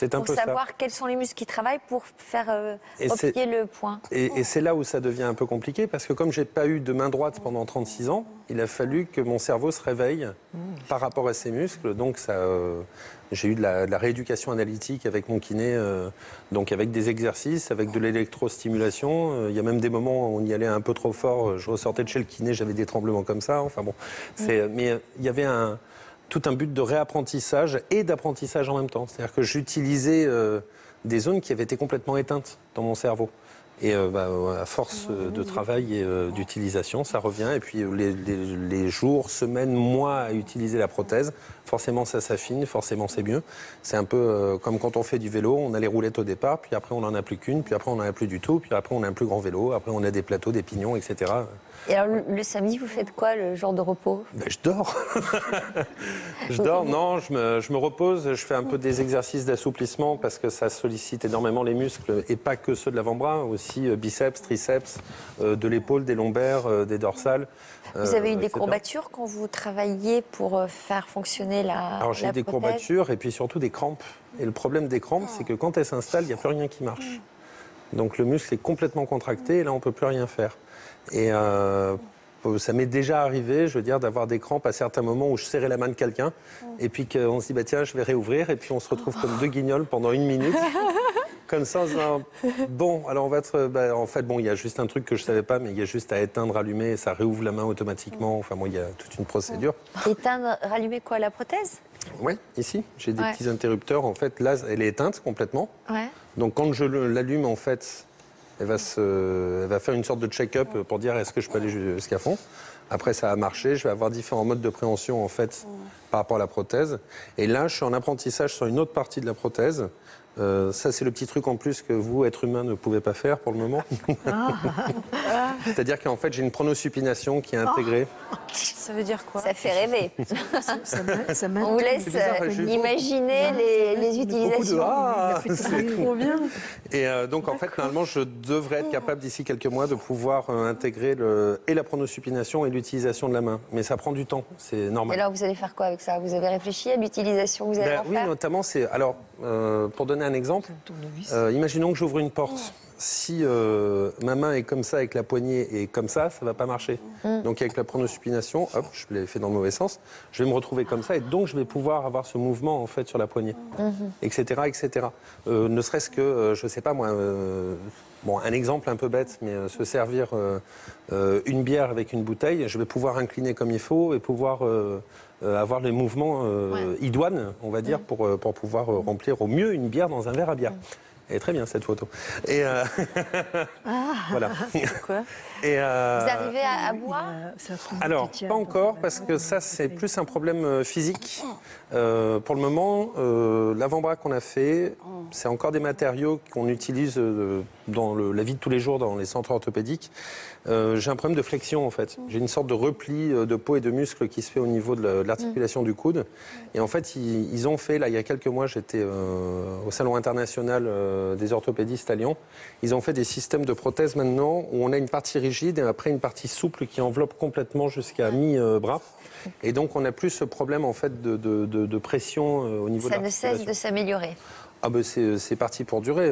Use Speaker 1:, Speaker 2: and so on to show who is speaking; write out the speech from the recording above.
Speaker 1: C'est un
Speaker 2: pour
Speaker 1: peu ça.
Speaker 2: savoir quels sont les muscles qui travaillent pour faire replier le point.
Speaker 1: Et c'est là où ça devient un peu compliqué, parce que comme j'ai pas eu de main droite pendant 36 ans, il a fallu que mon cerveau se réveille par rapport à ces muscles. Donc j'ai eu de la rééducation analytique avec mon kiné, donc avec des exercices, avec de l'électrostimulation. Il y a même des moments où on y allait un peu trop fort. Je ressortais de chez le kiné, j'avais des tremblements comme ça. Enfin bon, mais il y avait tout un but de réapprentissage et d'apprentissage en même temps. C'est-à-dire que j'utilisais des zones qui avaient été complètement éteintes dans mon cerveau. Et à force de travail et d'utilisation, ça revient. Et puis les jours, semaines, mois à utiliser la prothèse, forcément ça s'affine, forcément c'est mieux. C'est un peu comme quand on fait du vélo, on a les roulettes au départ, puis après on n'en a plus qu'une, puis après on n'en a plus du tout, puis après on a un plus grand vélo, après on a des plateaux, des pignons, etc.
Speaker 2: Et alors le samedi, vous faites quoi, le genre de repos?
Speaker 1: Je dors. Je dors, non, je me repose, je fais un peu des exercices d'assouplissement parce que ça sollicite énormément les muscles et pas que ceux de l'avant-bras, aussi biceps, triceps, de l'épaule, des lombaires, des dorsales.
Speaker 2: Vous avez eu des
Speaker 1: etc.
Speaker 2: courbatures quand vous travailliez pour faire fonctionner la
Speaker 1: Alors j'ai
Speaker 2: la
Speaker 1: des
Speaker 2: prothèse?
Speaker 1: courbatures et puis surtout des crampes. Et le problème des crampes, c'est que quand elles s'installent, il n'y a plus rien qui marche. Donc le muscle est complètement contracté et là on ne peut plus rien faire. Et ça m'est déjà arrivé, je veux dire, d'avoir des crampes à certains moments où je serrais la main de quelqu'un et puis qu'on se dit, bah, tiens, je vais réouvrir et puis on se retrouve comme deux guignols pendant 1 minute. Comme ça, en se disant, bon, alors on va être... Bah, en fait, bon, il y a juste un truc que je ne savais pas, mais il y a juste à éteindre, allumer, et ça réouvre la main automatiquement. Enfin, bon, il y a toute une procédure.
Speaker 2: Éteindre, rallumer quoi, la prothèse?
Speaker 1: Oui, ici, j'ai des petits interrupteurs. En fait, là, elle est éteinte complètement.
Speaker 2: Ouais.
Speaker 1: Donc, quand je l'allume, en fait, elle va faire une sorte de check-up pour dire est-ce que je peux aller jusqu'à fond. Après, ça a marché. Je vais avoir différents modes de préhension, en fait, par rapport à la prothèse. Et là, je suis en apprentissage sur une autre partie de la prothèse. Ça, c'est le petit truc en plus que vous, être humain, ne pouvez pas faire pour le moment. C'est-à-dire qu'en fait, j'ai une pronosupination qui est intégrée.
Speaker 3: Ça veut dire quoi?
Speaker 2: Ça fait rêver.
Speaker 3: Ça m'a
Speaker 2: On vous laisse imaginer les utilisations.
Speaker 1: C'est
Speaker 3: trop bien.
Speaker 1: Et donc, en fait, normalement, je devrais être capable, d'ici quelques mois, de pouvoir intégrer et la pronosupination et l'utilisation de la main. Mais ça prend du temps, c'est normal.
Speaker 2: Et alors, vous allez faire quoi avec ça? Vous avez réfléchi à l'utilisation que vous allez en
Speaker 1: Oui,
Speaker 2: faire?
Speaker 1: notamment, alors, pour donner un exemple, imaginons que j'ouvre une porte. Si ma main est comme ça avec la poignée et comme ça ne va pas marcher. Donc avec la pronosupination, hop, je l'ai fait dans le mauvais sens, je vais me retrouver comme ça et donc je vais pouvoir avoir ce mouvement en fait sur la poignée, etc., etc. Ne serait-ce que, je ne sais pas moi, bon, un exemple un peu bête, mais se servir une bière avec une bouteille, je vais pouvoir incliner comme il faut et pouvoir avoir les mouvements idoines, on va dire, pour pouvoir remplir au mieux une bière dans un verre à bière. Elle est très bien cette photo. Et voilà.
Speaker 3: Quoi?
Speaker 1: Et
Speaker 2: Vous arrivez à boire?
Speaker 1: alors, pas encore, parce que ça, c'est plus un problème physique. Pour le moment, l'avant-bras qu'on a fait, c'est encore des matériaux qu'on utilise dans la vie de tous les jours dans les centres orthopédiques. J'ai un problème de flexion, en fait. J'ai une sorte de repli de peau et de muscles qui se fait au niveau de l'articulation du coude. Et en fait, ils ont fait, là, il y a quelques mois, j'étais au Salon international des orthopédistes à Lyon. Ils ont fait des systèmes de prothèses maintenant où on a une partie rigide et après une partie souple qui enveloppe complètement jusqu'à mi-bras. Et donc, on n'a plus ce problème, en fait, de pression au niveau de
Speaker 2: Ça ne
Speaker 1: l'articulation.
Speaker 2: cesse de s'améliorer.
Speaker 1: Ah ben c'est parti pour durer.